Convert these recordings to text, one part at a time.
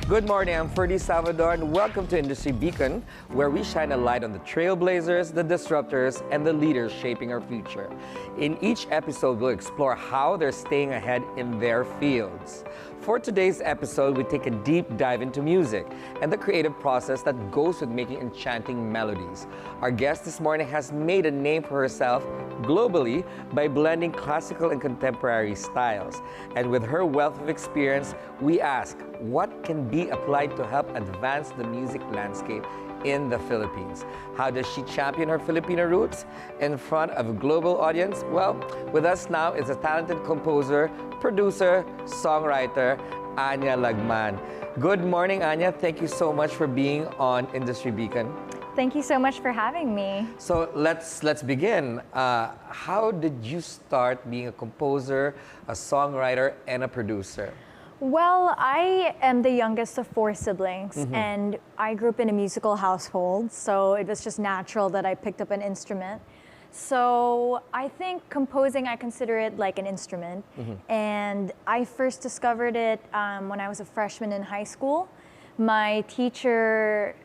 Good morning, I'm Ferdi Salvador and welcome to Industry Beacon, where we shine a light on the trailblazers, the disruptors, and the leaders shaping our future. In each episode, we'll explore how they're staying ahead in their fields. For today's episode, we take a deep dive into music and the creative process that goes with making enchanting melodies. Our guest this morning has made a name for herself globally by blending classical and contemporary styles. And with her wealth of experience, we ask, what can be applied to help advance the music landscape in the Philippines? How does she champion her Filipino roots in front of a global audience? Well, with us now is a talented composer, producer, songwriter, Anya Lagman. Good morning, Anya. Thank you so much for being on Industry Beacon. Thank you so much for having me. So let's begin. How did you start being a composer, a songwriter, and a producer? Well, I am the youngest of 4 siblings, and I grew up in a musical household, so it was just natural that I picked up an instrument. So I think composing, I consider it like an instrument, and I first discovered it when I was a freshman in high school. My teacher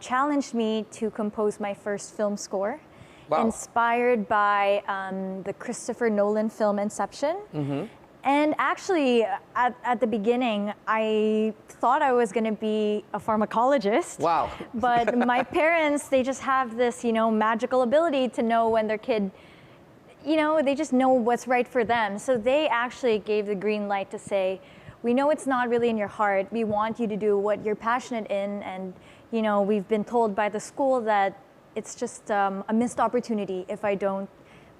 challenged me to compose my first film score, inspired by the Christopher Nolan film Inception. And actually, at the beginning, I thought I was going to be a pharmacologist. Wow. But my parents, they just have this, magical ability to know when their kid, they just know what's right for them. So they actually gave the green light to say, we know it's not really in your heart. We want you to do what you're passionate in. And, we've been told by the school that it's just a missed opportunity if I don't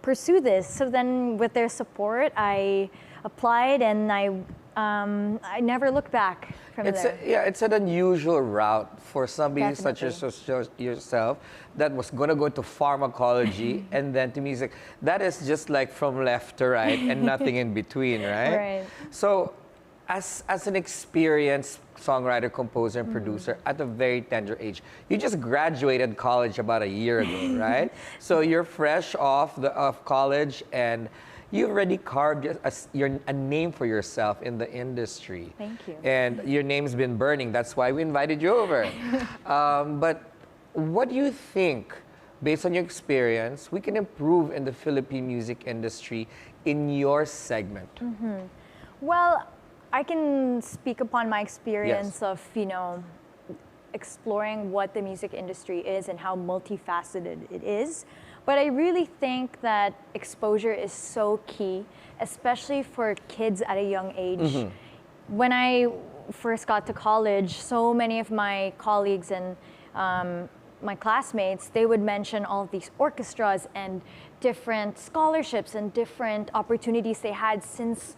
pursue this. So then with their support, I applied and I never looked back from there. It's an unusual route for somebody such as yourself that was going to go to pharmacology and then to music. That is just like from left to right and nothing in between, right? Right. So as an experienced songwriter, composer, and producer at a very tender age, you just graduated college about a year ago, right? So you're fresh off college and you've already carved a name for yourself in the industry. Thank you. And your name's been burning. That's why we invited you over. But what do you think, based on your experience, we can improve in the Philippine music industry in your segment? Well, I can speak upon my experience of, exploring what the music industry is and how multifaceted it is. But I really think that exposure is so key, especially for kids at a young age. When I first got to college, so many of my colleagues and my classmates, they would mention all of these orchestras and different scholarships and different opportunities they had since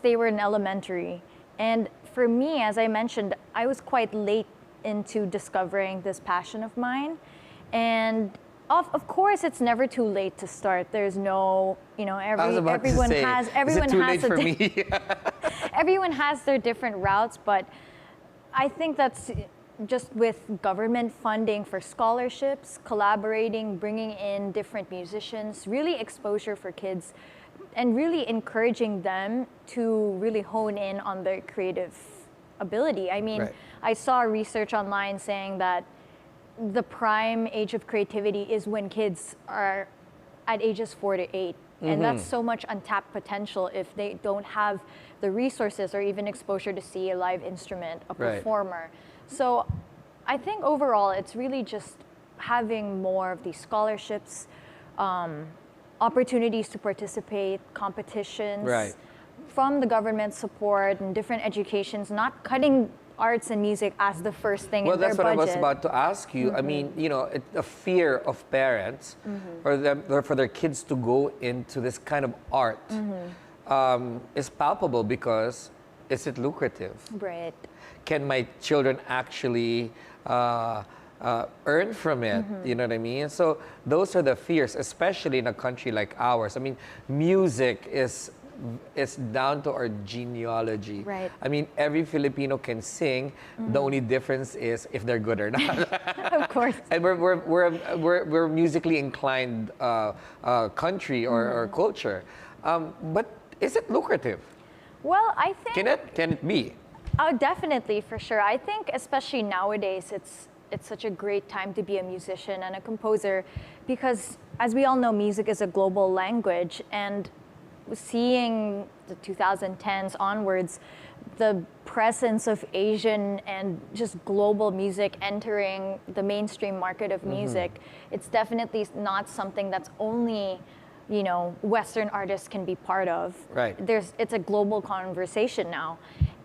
they were in elementary. And for me, as I mentioned, I was quite late into discovering this passion of mine. And of course, it's never too late to start. There's no, everyone has their different routes, but I think that's just with government funding for scholarships, collaborating, bringing in different musicians, really exposure for kids, and really encouraging them to really hone in on their creative ability. I mean, I saw research online saying that the prime age of creativity is when kids are at ages 4 to 8. And that's so much untapped potential if they don't have the resources or even exposure to see a live instrument, a performer. So I think overall, it's really just having more of these scholarships, opportunities to participate, competitions, from the government support and different educations, not cutting arts and music as the first thing in their budget. Well, that's what I was about to ask you. I mean, a fear of parents or for their kids to go into this kind of art is palpable because is it lucrative? Right. Can my children actually earn from it? You know what I mean? So those are the fears, especially in a country like ours. I mean, music is down to our genealogy. Right. I mean, every Filipino can sing. The only difference is if they're good or not. Of course. And we're musically inclined country or culture. But is it lucrative? Well, I think Can it be? Oh, definitely, for sure. I think especially nowadays, it's such a great time to be a musician and a composer because, as we all know, music is a global language, and seeing the 2010s onwards, the presence of Asian and just global music entering the mainstream market of music, it's definitely not something that's only, you know, Western artists can be part of. Right. It's a global conversation now.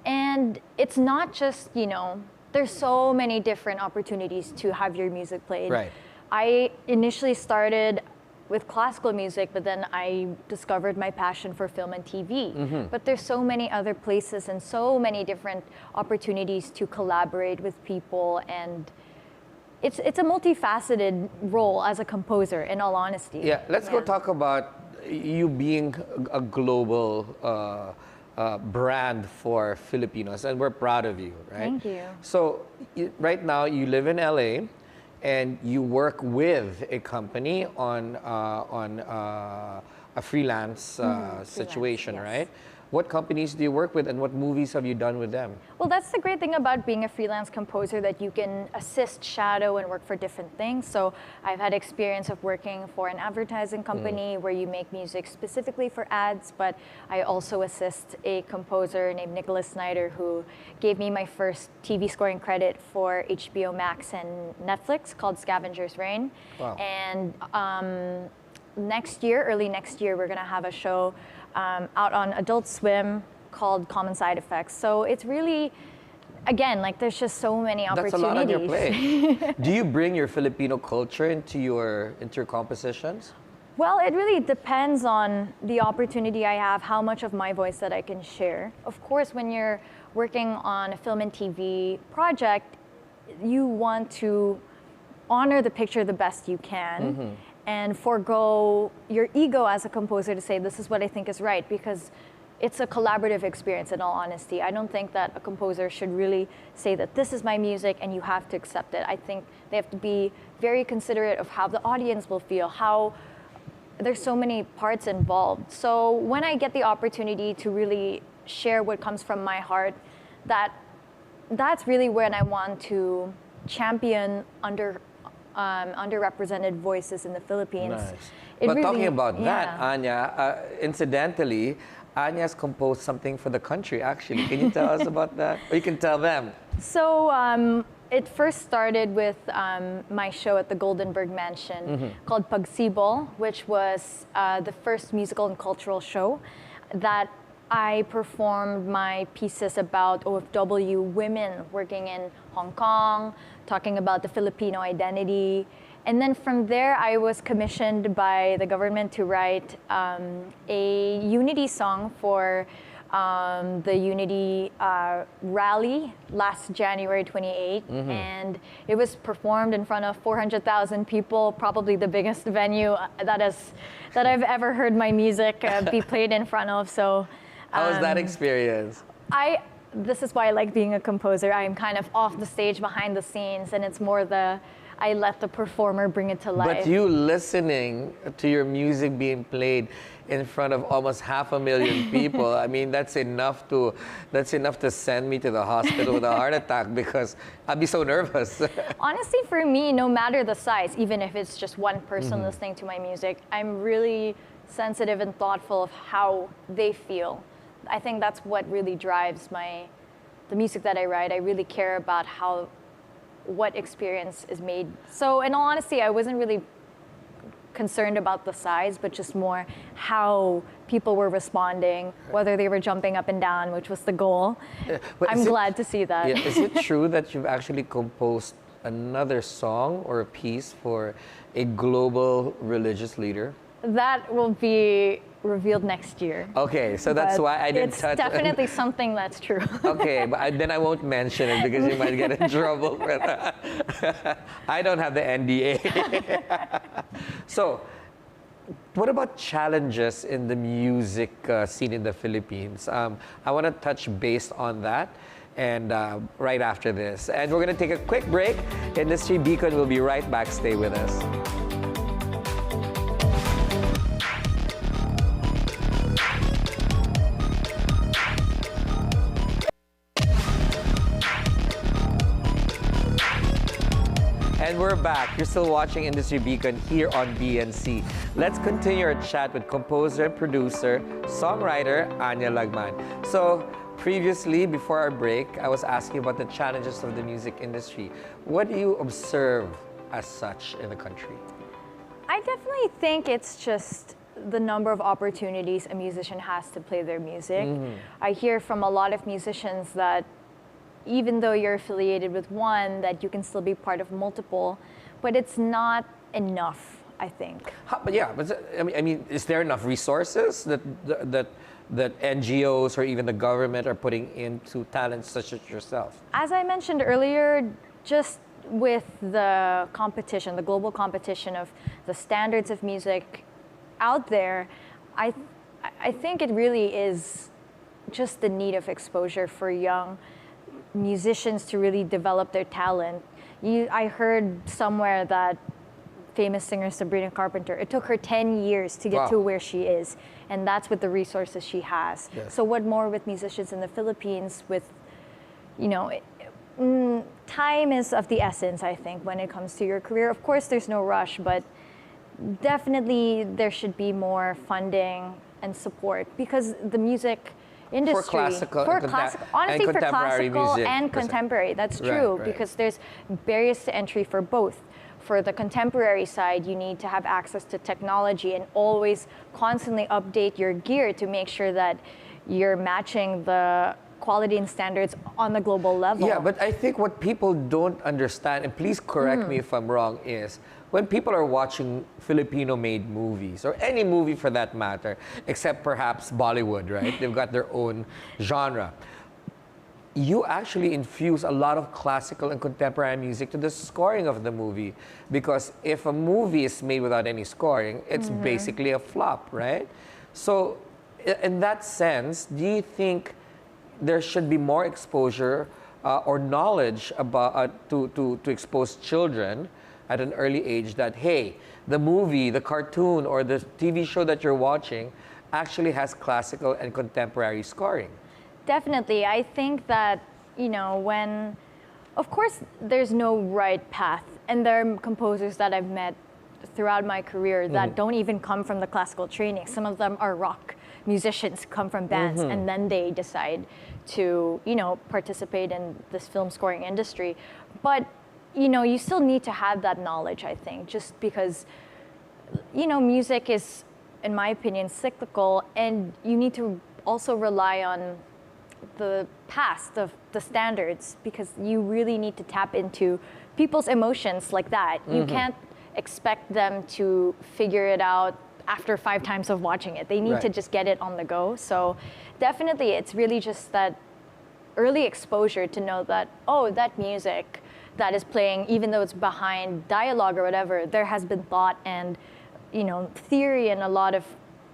And it's not just, you know, there's so many different opportunities to have your music played. Right. I initially started with classical music, but then I discovered my passion for film and TV. But there's so many other places and so many different opportunities to collaborate with people, and it's a multifaceted role as a composer, in all honesty. Yeah, let's go talk about you being a global brand for Filipinos, and we're proud of you, right? Thank you. So right now you live in LA, and you work with a company on a freelance situation, yes. right? What companies do you work with, and what movies have you done with them? Well, that's the great thing about being a freelance composer, that you can assist, shadow, and work for different things. So I've had experience of working for an advertising company where you make music specifically for ads, but I also assist a composer named Nicholas Snyder, who gave me my first TV scoring credit for HBO Max and Netflix, called Scavenger's Reign. Wow. And early next year, we're gonna have a show out on Adult Swim called Common Side Effects. So it's really, again, like there's just so many opportunities. That's a lot on your plate. Do you bring your Filipino culture into your compositions? Well, it really depends on the opportunity I have, how much of my voice that I can share. Of course, when you're working on a film and TV project, you want to honor the picture the best you can. And forego your ego as a composer to say, this is what I think is right, because it's a collaborative experience, in all honesty. I don't think that a composer should really say that this is my music and you have to accept it. I think they have to be very considerate of how the audience will feel, how there's so many parts involved. So when I get the opportunity to really share what comes from my heart, that's really when I want to champion underrepresented voices in the Philippines. Nice. But talking about that, Anya, incidentally, Anya's composed something for the country, actually. Can you tell us about that? Or you can tell them. So it first started with my show at the Goldenberg Mansion called Pagsibol, which was the first musical and cultural show that I performed my pieces about OFW women working in Hong Kong, talking about the Filipino identity. And then from there, I was commissioned by the government to write a unity song for the Unity rally last January 28. And it was performed in front of 400,000 people, probably the biggest venue that I've ever heard my music be played in front of. So how was that experience? This is why I like being a composer. I'm kind of off the stage, behind the scenes, and it's more I let the performer bring it to life. But you listening to your music being played in front of almost 500,000 people, I mean, that's enough to send me to the hospital with a heart attack, because I'd be so nervous. Honestly, for me, no matter the size, even if it's just one person listening to my music, I'm really sensitive and thoughtful of how they feel. I think that's what really drives the music that I write. I really care about what experience is made. So in all honesty, I wasn't really concerned about the size, but just more how people were responding, whether they were jumping up and down, which was the goal. I'm glad to see that. Yeah, is it true that you've actually composed another song or a piece for a global religious leader? That will be revealed next year. Okay, so that's why I didn't touch it. It's definitely something that's true. Okay, but then I won't mention it because you might get in trouble for that. I don't have the NDA. So, what about challenges in the music scene in the Philippines? I want to touch base on that, and right after this. And we're going to take a quick break. Industry Beacon will be right back. Stay with us. And we're back. You're still watching Industry Beacon here on BNC. Let's continue our chat with composer and producer, songwriter Anya Lagman. So, previously, before our break, I was asking about the challenges of the music industry. What do you observe as such in the country? I definitely think it's just the number of opportunities a musician has to play their music. I hear from a lot of musicians that even though you're affiliated with one, that you can still be part of multiple, but it's not enough, I think. I mean, is there enough resources that NGOs or even the government are putting into talents such as yourself? As I mentioned earlier, just with the competition, the global competition of the standards of music out there, I think it really is just the need of exposure for young musicians to really develop their talent. I heard somewhere that famous singer Sabrina Carpenter, it took her 10 years to get to where she is, and that's with the resources she has. Yes. So what more with musicians in the Philippines with, time is of the essence, I think, when it comes to your career. Of course, there's no rush, but definitely there should be more funding and support because the music industry for classical, honestly, for classical music, and contemporary, that's true, because there's barriers to entry for both. For the contemporary side, you need to have access to technology and always constantly update your gear to make sure that you're matching the quality and standards on the global level. Yeah, but I think what people don't understand, and please correct me if I'm wrong, is when people are watching Filipino-made movies, or any movie for that matter, except perhaps Bollywood, right? They've got their own genre. You actually infuse a lot of classical and contemporary music to the scoring of the movie. Because if a movie is made without any scoring, it's basically a flop, right? So, in that sense, do you think there should be more exposure or knowledge about to expose children at an early age that, hey, the movie, the cartoon, or the TV show that you're watching actually has classical and contemporary scoring? Definitely. I think that, of course, there's no right path. And there are composers that I've met throughout my career that don't even come from the classical training. Some of them are rock musicians, come from bands, and then they decide to, participate in this film scoring industry. But, you still need to have that knowledge, I think, just because, music is, in my opinion, cyclical, and you need to also rely on the past of the standards because you really need to tap into people's emotions like that. You can't expect them to figure it out after 5 times of watching it. They need to just get it on the go. So definitely it's really just that early exposure to know that, that music that is playing, even though it's behind dialogue or whatever, there has been thought and, theory and a lot of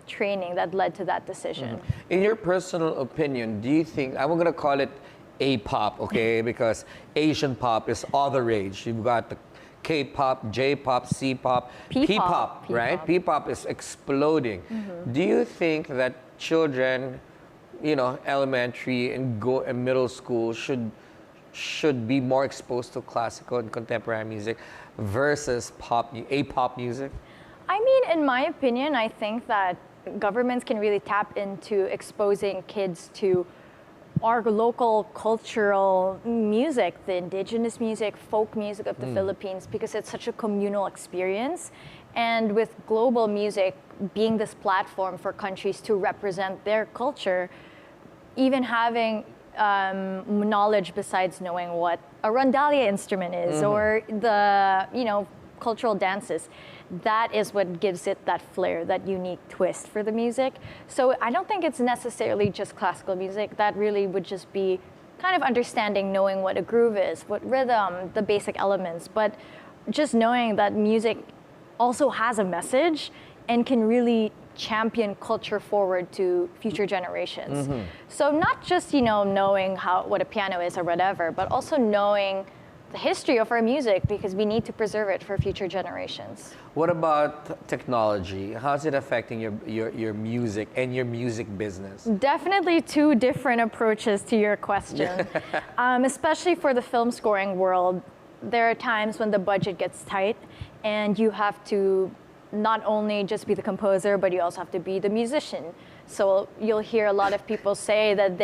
training that led to that decision. In your personal opinion, do you think, I'm going to call it A-pop, okay, because Asian pop is all the rage. You've got the K-pop, J-pop, C-pop, P-pop, right? P-pop is exploding. Do you think that children, elementary and middle school should be more exposed to classical and contemporary music versus A-pop music? I mean, in my opinion, I think that governments can really tap into exposing kids to our local cultural music, the indigenous music, folk music of the Philippines, because it's such a communal experience. And with global music being this platform for countries to represent their culture, even having knowledge besides knowing what a rondalia instrument is or the, cultural dances, that is what gives it that flair, that unique twist for the music. So I don't think it's necessarily just classical music. That really would just be kind of understanding, knowing what a groove is, what rhythm, the basic elements, but just knowing that music also has a message and can really champion culture forward to future generations. So not just, knowing what a piano is or whatever, but also knowing the history of our music because we need to preserve it for future generations. What about technology? How's it affecting your music and your music business? Definitely 2 different approaches to your question. Especially for the film scoring world, there are times when the budget gets tight and you have to not only just be the composer, but you also have to be the musician. So you'll hear a lot of people say that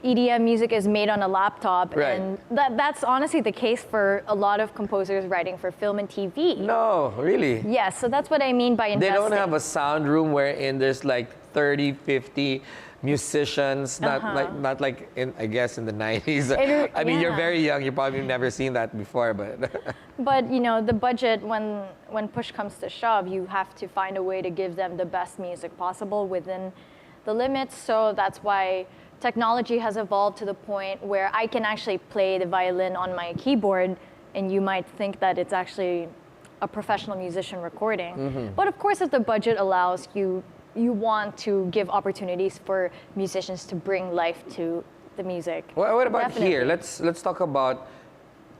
EDM music is made on a laptop, Right. and that's honestly the case for a lot of composers writing for film and TV. No, really? Yes, so that's what I mean by investing. They don't have a sound room wherein there's like 30, 50 musicians, not like in, I guess, in the 90s. I mean, you're yeah. very young, you probably never seen that before, but But you know, the budget, when push comes to shove, you have to find a way to give them the best music possible within the limits. So that's why technology has evolved to the point where I can actually play the violin on my keyboard, and you might think that it's actually a professional musician recording. Mm-hmm. But of course, if the budget allows, you want to give opportunities for musicians to bring life to the music. what about Definitely. here? Let's talk about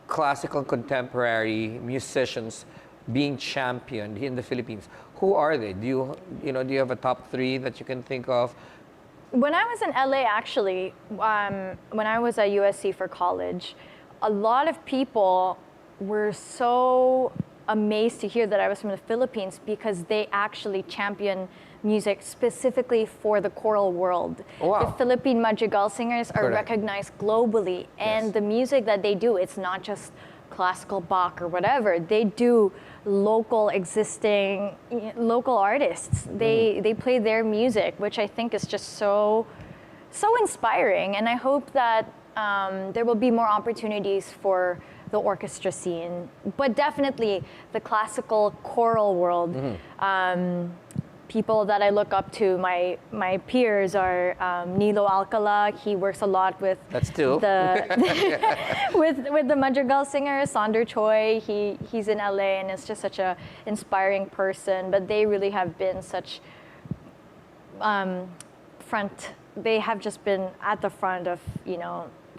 classical contemporary musicians being championed in the Philippines. Who are they? Do you have a top 3 that you can think of? When I was in LA, actually, when I was at USC for college, a lot of people were so amazed to hear that I was from the Philippines because they actually champion music specifically for the choral world. Wow. The Philippine Madrigal singers are Correct. recognized globally, and Yes. the music that they do, it's not just classical Bach or whatever. They do local artists. They play their music, which I think is just so inspiring. And I hope that there will be more opportunities for the orchestra scene, but definitely the classical choral world. People that I look up to, my peers are Nilo Alcala. He works a lot with That's two. with the Madrigal singer Sonder Choi. He's in LA and is just such a inspiring person. But they really have been such They have just been at the front of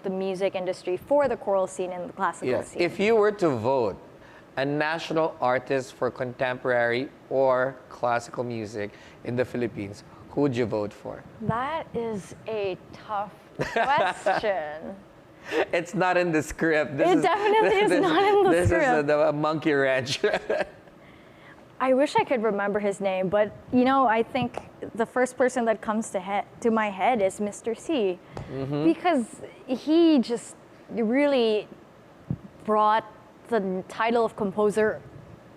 the music industry for the choral scene and the classical scene. If you were to vote a national artist for contemporary or classical music in the Philippines, who would you vote for? That is a tough question. It's not in the script. It definitely is not in the This script. is a monkey wrench. I wish I could remember his name, but I think the first person that comes to my head is Mr. C, because he just really brought the title of composer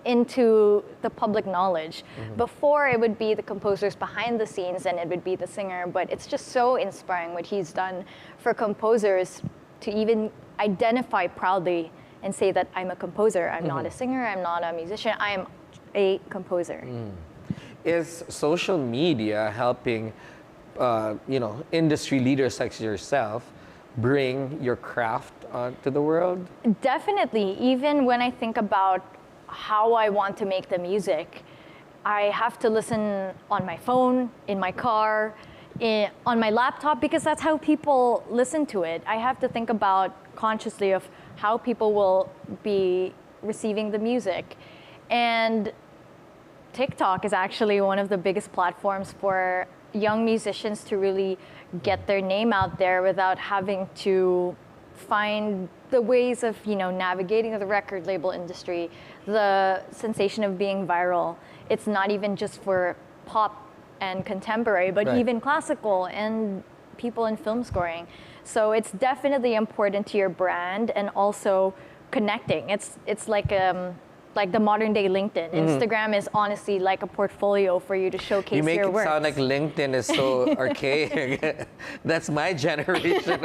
into the public knowledge. Before, it would be the composers behind the scenes and it would be the singer, but it's just so inspiring what he's done for composers to even identify proudly and say that I'm a composer. I'm not a singer, I'm not a musician, I am a composer. Is social media helping, industry leaders like yourself bring your craft to the world? Definitely. Even when I think about how I want to make the music, I have to listen on my phone, in my car, on my laptop, because that's how people listen to it. I have to think about consciously of how people will be receiving the music. And TikTok is actually one of the biggest platforms for young musicians to really get their name out there without having to find the ways of navigating the record label industry, the sensation of being viral. It's not even just for pop and contemporary, but Right. even classical and people in film scoring. So it's definitely important to your brand and also connecting. It's like the modern day LinkedIn. Instagram is honestly like a portfolio for you to showcase You make your it work. sound like LinkedIn is so archaic. That's my generation.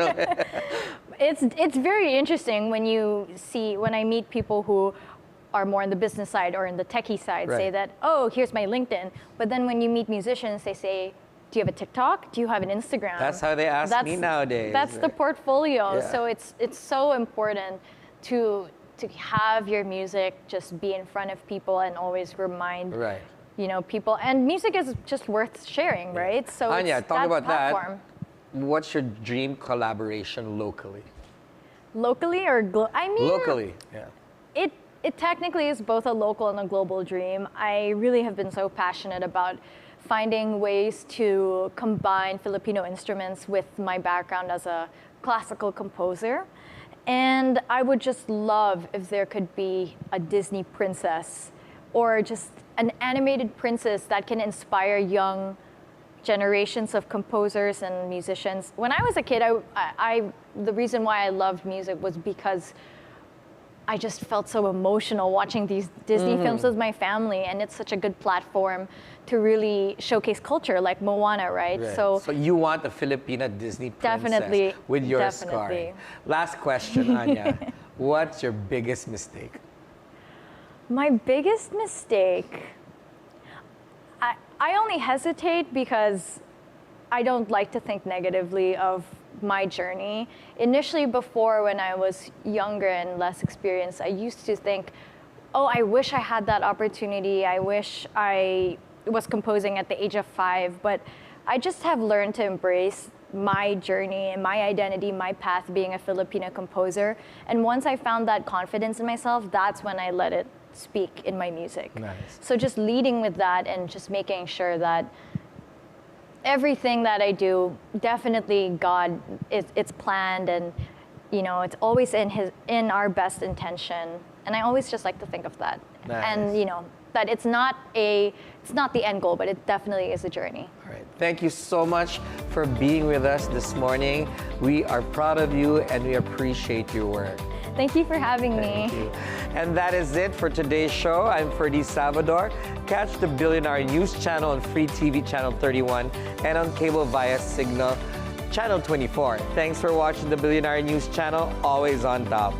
It's very interesting when I meet people who are more on the business side or in the techie side, say Right. that, oh, here's my LinkedIn. But then when you meet musicians, they say, do you have a TikTok? Do you have an Instagram? That's how they ask me nowadays. That's the portfolio. Yeah. So it's so important to have your music just be in front of people and always remind Right. people. And music is just worth sharing, right? So Anya, it's talk about platform. that. What's your dream collaboration locally? Locally or I mean, Locally, yeah. It technically is both a local and a global dream. I really have been so passionate about finding ways to combine Filipino instruments with my background as a classical composer. And I would just love if there could be a Disney princess or just an animated princess that can inspire young generations of composers and musicians. When I was a kid, the reason why I loved music was because I just felt so emotional watching these Disney films with my family, and it's such a good platform to really showcase culture, like Moana, right? So you want a Filipina Disney princess with your scar. Last question, Anya. What's your biggest mistake? My biggest mistake, I only hesitate because I don't like to think negatively of my journey. Initially, before, when I was younger and less experienced, I used to think, oh, I wish I had that opportunity. I wish I was composing at the age of 5. But I just have learned to embrace my journey and my identity, my path being a Filipino composer. And once I found that confidence in myself, that's when I let it speak in my music. Nice. So just leading with that and just making sure that everything that I do, definitely God, it's planned, and it's always in our best intention. And I always just like to think of that. Nice. And that it's not the end goal, but it definitely is a journey. All right. Thank you so much for being with us this morning. We are proud of you and we appreciate your work. Thank you for having me. Thank you. And that is it for today's show. I'm Ferdi Salvador. Catch the Billionaire News Channel on Free TV Channel 31 and on cable via Cignal Channel 24. Thanks for watching the Billionaire News Channel, always on top.